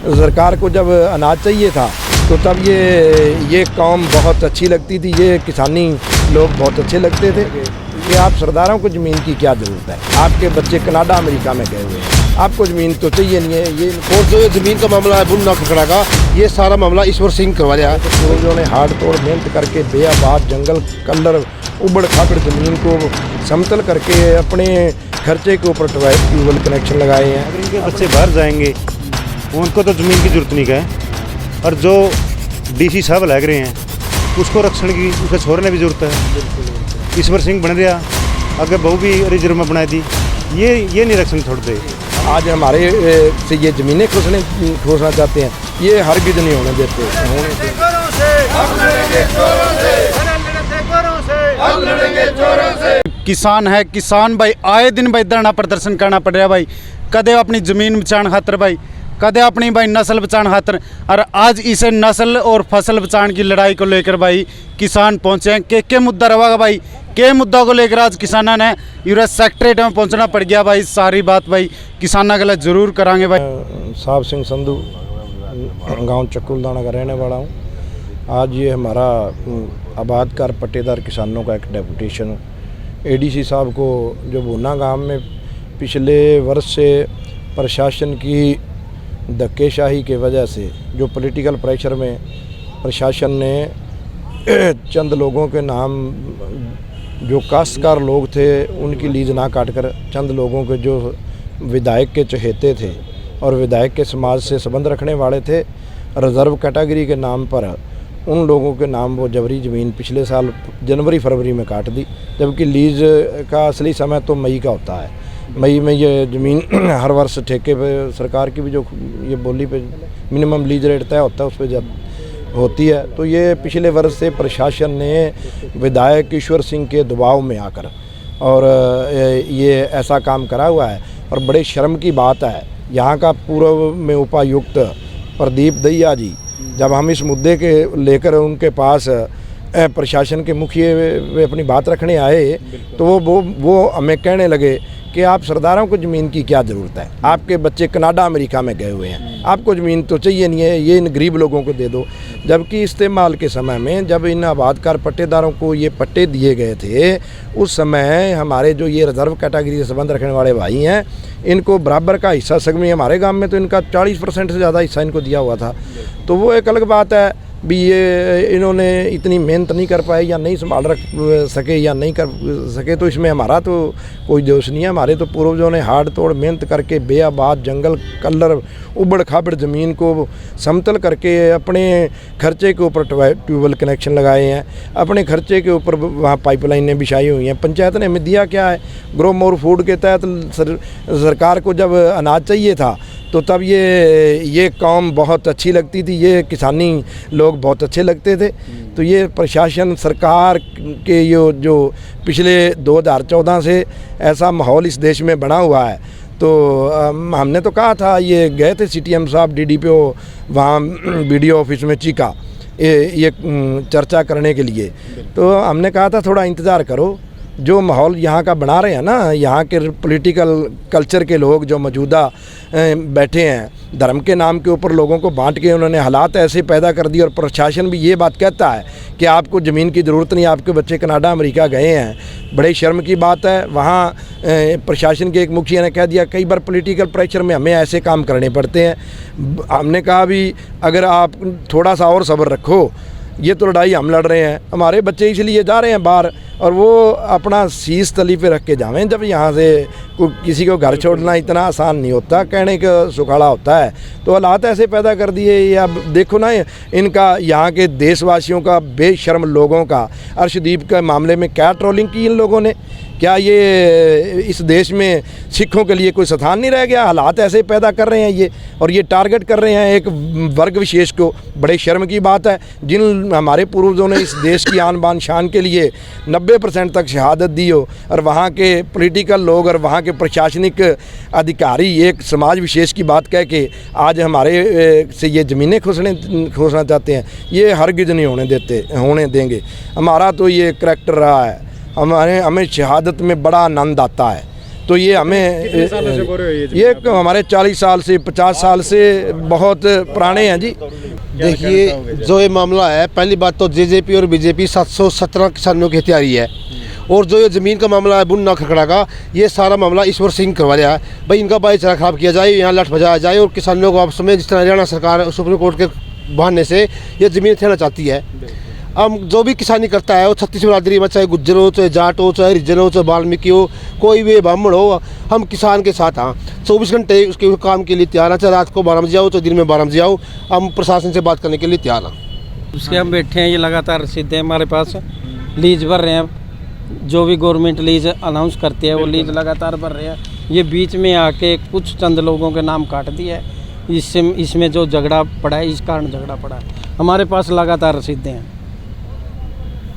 सरकार को जब अनाज चाहिए था तो तब ये कौम बहुत अच्छी लगती थी, ये किसानी लोग बहुत अच्छे लगते थे कि आप सरदारों को ज़मीन की क्या ज़रूरत है, आपके बच्चे कनाडा अमेरिका में गए हुए हैं, आपको ज़मीन तो चाहिए नहीं है। ये और जो ये ज़मीन का मामला है बुन्ना खकड़ा का, ये सारा मामला ईश्वर सिंह करवा रहा है। पूर्वजों ने हाड़ तोड़ मेहनत करके बेआबाद जंगल कलर उबड़ खाबड़ ज़मीन को समतल करके अपने खर्चे के ऊपर ट्यूबवेल कनेक्शन लगाए हैं। अगर इनके बच्चे बाहर जाएंगे उनको तो ज़मीन की जरूरत नहीं है, और जो डीसी साहब लग रहे हैं उसको रक्षण की उसके छोड़ने भी जरूरत है। ईश्वर सिंह बन रहा आगे बहू भी रिजर्व में बनाई थी, ये नहीं रक्षण छोड़ते। आज हमारे से ये ज़मीनें खोसना चाहते हैं, ये हरगिज़ नहीं होने देते। किसान है, किसान भाई आए दिन भाई धरना प्रदर्शन करना पड़ रहा भाई, कदे अपनी ज़मीन बचाने खातर भाई, कदे अपनी भाई नस्ल बचाने खातर, और आज इसे नस्ल और फसल बचाने की लड़ाई को लेकर भाई किसान पहुंचे हैं। के मुद्दा रहा भाई, के मुद्दा को लेकर आज किसाना ने यूएस सेक्रेटरीट में पहुंचना पड़ गया भाई। सारी बात भाई किसाना के लिए ज़रूर करांगे भाई। साहब सिंह संधू गांव चक्कुलदाना का रहने वाला हूँ। आज ये हमारा आबादकार पट्टेदार किसानों का एक डेपुटेशन एडीसी साहब को, जो भूना गांव में पिछले वर्ष से प्रशासन की धक्केशाही के वजह से जो पॉलिटिकल प्रेशर में प्रशासन ने चंद लोगों के नाम, जो काश्तकार लोग थे उनकी लीज ना काटकर चंद लोगों के जो विधायक के चहेते थे और विधायक के समाज से संबंध रखने वाले थे, रिजर्व कैटेगरी के नाम पर उन लोगों के नाम वो जबरी ज़मीन पिछले साल जनवरी फरवरी में काट दी, जबकि लीज का असली समय तो मई का होता है। मई में ये ज़मीन हर वर्ष ठेके पे सरकार की भी जो ये बोली पे मिनिमम लीज रेट तय होता है उस पर जब होती है, तो ये पिछले वर्ष से प्रशासन ने विधायक ईश्वर सिंह के दबाव में आकर और ये ऐसा काम करा हुआ है। और बड़े शर्म की बात है, यहाँ का पूर्व में उपायुक्त प्रदीप दहिया जी जब हम इस मुद्दे के लेकर उनके पास प्रशासन के मुखिया वे अपनी बात रखने आए तो वो हमें कहने लगे कि आप सरदारों को ज़मीन की क्या ज़रूरत है, आपके बच्चे कनाडा अमेरिका में गए हुए हैं, आपको ज़मीन तो चाहिए नहीं है, ये इन गरीब लोगों को दे दो। जबकि इस्तेमाल के समय में जब इन आबादकार पट्टेदारों को ये पट्टे दिए गए थे उस समय हमारे जो ये रिजर्व कैटेगरी से संबंध रखने वाले भाई हैं इनको बराबर का हिस्सा, सगमी हमारे गाँव में तो इनका 40% से ज़्यादा हिस्सा इनको दिया हुआ था। तो वो एक अलग बात है भी, ये इन्होंने इतनी मेहनत नहीं कर पाए या नहीं संभाल रख सके या नहीं कर सके, तो इसमें हमारा तो कोई दोष नहीं है। हमारे तो पूर्वजों ने हाड़ तोड़ मेहनत करके बेआबाद जंगल कलर उबड़ खाबड़ ज़मीन को समतल करके अपने खर्चे के ऊपर ट्यूबवेल कनेक्शन लगाए हैं, अपने खर्चे के ऊपर वहाँ पाइपलाइनें बिछाई हुई हैं। पंचायत ने हमें दिया क्या है, ग्रो मोर फूड के तहत सरकार को जब अनाज चाहिए था तो तब ये कौम बहुत अच्छी लगती थी, ये किसानी लोग बहुत अच्छे लगते थे। तो ये प्रशासन सरकार के ये जो पिछले 2014 से ऐसा माहौल इस देश में बना हुआ है, तो हमने तो कहा था, ये गए थे सीटीएम साहब डीडीपीओ वहाँ बीडीओ ऑफिस में चीका ये चर्चा करने के लिए, तो हमने कहा था थोड़ा इंतज़ार करो। जो माहौल यहाँ का बना रहे हैं ना, यहाँ के पॉलिटिकल कल्चर के लोग जो मौजूदा बैठे हैं धर्म के नाम के ऊपर लोगों को बांट के उन्होंने हालात ऐसे पैदा कर दिए। और प्रशासन भी ये बात कहता है कि आपको ज़मीन की ज़रूरत नहीं, आपके बच्चे कनाडा अमेरिका गए हैं। बड़े शर्म की बात है। वहाँ प्रशासन के एक मुखिया ने कह दिया कई बार पॉलिटिकल प्रेशर में हमें ऐसे काम करने पड़ते हैं। हमने कहा भी अगर आप थोड़ा सा और सब्र रखो, ये तो लड़ाई हम लड़ रहे हैं, हमारे बच्चे इसलिए जा रहे हैं बाहर और वो अपना शीश तली पे रख के जावें। जब यहाँ से किसी को घर छोड़ना इतना आसान नहीं होता, कहने का सुखाड़ा होता है। तो हालात ऐसे पैदा कर दिए। या देखो ना इनका, यहाँ के देशवासियों का, बेशर्म लोगों का, अर्शदीप के मामले में क्या ट्रोलिंग की इन लोगों ने। क्या ये इस देश में सिखों के लिए कोई स्थान नहीं रह गया? हालात ऐसे पैदा कर रहे हैं ये, और ये टारगेट कर रहे हैं एक वर्ग विशेष को। बड़े शर्म की बात है। जिन हमारे पूर्वजों ने इस देश की आन बान शान के लिए 90% तक शहादत दी हो, और वहाँ के पॉलिटिकल लोग और वहाँ के प्रशासनिक अधिकारी एक समाज विशेष की बात कह के आज हमारे से ये ज़मीनें खोसना चाहते हैं, ये हरगिज़ नहीं होने देंगे। हमारा तो ये करैक्टर रहा है, हमें शहादत में बड़ा आनंद आता है। तो ये हमें कितने सालों से बोर हो ये ये हमारे 40 साल से 50 साल से बहुत पुराने हैं जी। देखिए जो ये मामला है, पहली बात तो जेजेपी और बीजेपी 717 किसानों की हत्यारी है, और जो ये ज़मीन का मामला है बुन्ना खड़खड़ा का, ये सारा मामला ईश्वर सिंह करवा रहा है। भाई इनका भाईचारा खराब किया जाए, यहाँ लठ बजाया जाए, और किसानों को आपस में जिस तरह हरियाणा सरकार सुप्रीम कोर्ट के बहाने से ये ज़मीन हथियाना चाहती है। हम जो भी किसानी करता है वो छत्तीस बिरादरी में, चाहे गुज्जर हो, चाहे जाट हो, चाहे हरिजन हो, चाहे वाल्मीकि हो, कोई भी ब्राह्मण हो, हम किसान के साथ हाँ 24 घंटे उसके काम के लिए तैयार हैं। चाहे रात को 12 बजे आओ, चाहे दिन में 12 बजे आओ, हम प्रशासन से बात करने के लिए तैयार हैं। उसके हम बैठे हैं, ये लगातार रसीदें हमारे पास लीज भर रहे हैं। जो भी गवर्नमेंट लीज अनाउंस करती है वो लीज लगातार भर रहे हैं। ये बीच में आके कुछ चंद लोगों के नाम काट दिया है, इसमें जो झगड़ा पड़ा है, इस कारण झगड़ा पड़ा है। हमारे पास लगातार रसीदें हैं।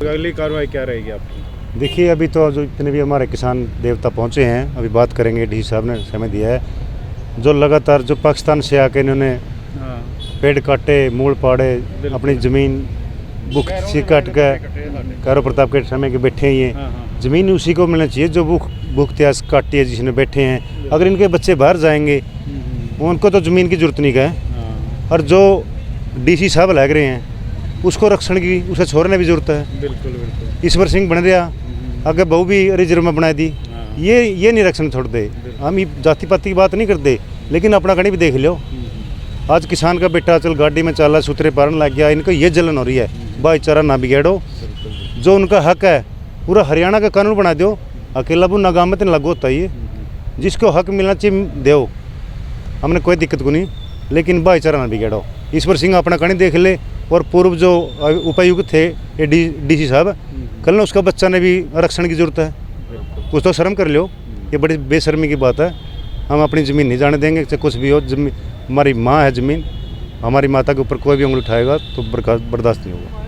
अगली कार्रवाई क्या रहेगी आपकी? देखिए अभी तो जो इतने भी हमारे किसान देवता पहुंचे हैं, अभी बात करेंगे। डी साहब ने समय दिया है, जो लगातार जो पाकिस्तान से आके इन्होंने पेड़ काटे, मूल पाड़े, अपनी ज़मीन बुक से काट के कारो प्रताप के समय के बैठे हैं। ये ज़मीन उसी को मिलना चाहिए जो भूख त्यास काटी है, जिसने बैठे हैं। अगर इनके बच्चे बाहर जाएंगे उनको तो ज़मीन की जरूरत नहीं है, और जो डीसी साहब लग रहे हैं उसको रक्षण की उसे छोड़ने भी जरूरत है। बिल्कुल बिल्कुल। ईश्वर सिंह बन गया, आगे बहू भी रिजर्व में बना दी। ये नहीं रक्षण छोड़ दे। हम ये जाति पाति की बात नहीं करते, लेकिन अपना कहीं भी देख लो। आज किसान का बेटा चल गाड़ी में चाला सूत्रे पारन लग गया, इनको ये जलन हो रही है। भाईचारा ना बिगाड़ो, जो उनका हक है पूरा हरियाणा का कानून बना दो। अकेला बुन्ना गाँव में तो लागू होता ही है, जिसको हक मिलना चाहिए दो, हमने कोई दिक्कत को नहीं, लेकिन भाईचारा ना बिगाड़ो। ईश्वर सिंह अपना कहीं देख ले, और पूर्व जो उपायुक्त थे ये डीसी साहब, कल ना उसका बच्चा ने भी आरक्षण की जरूरत है। कुछ तो शर्म कर लो, ये बड़ी बेशर्मी की बात है। हम अपनी ज़मीन नहीं जाने देंगे, चाहे कुछ भी हो। हमारी माँ है ज़मीन, हमारी माता के ऊपर कोई भी उंगली उठाएगा तो बर्दाश्त नहीं होगा।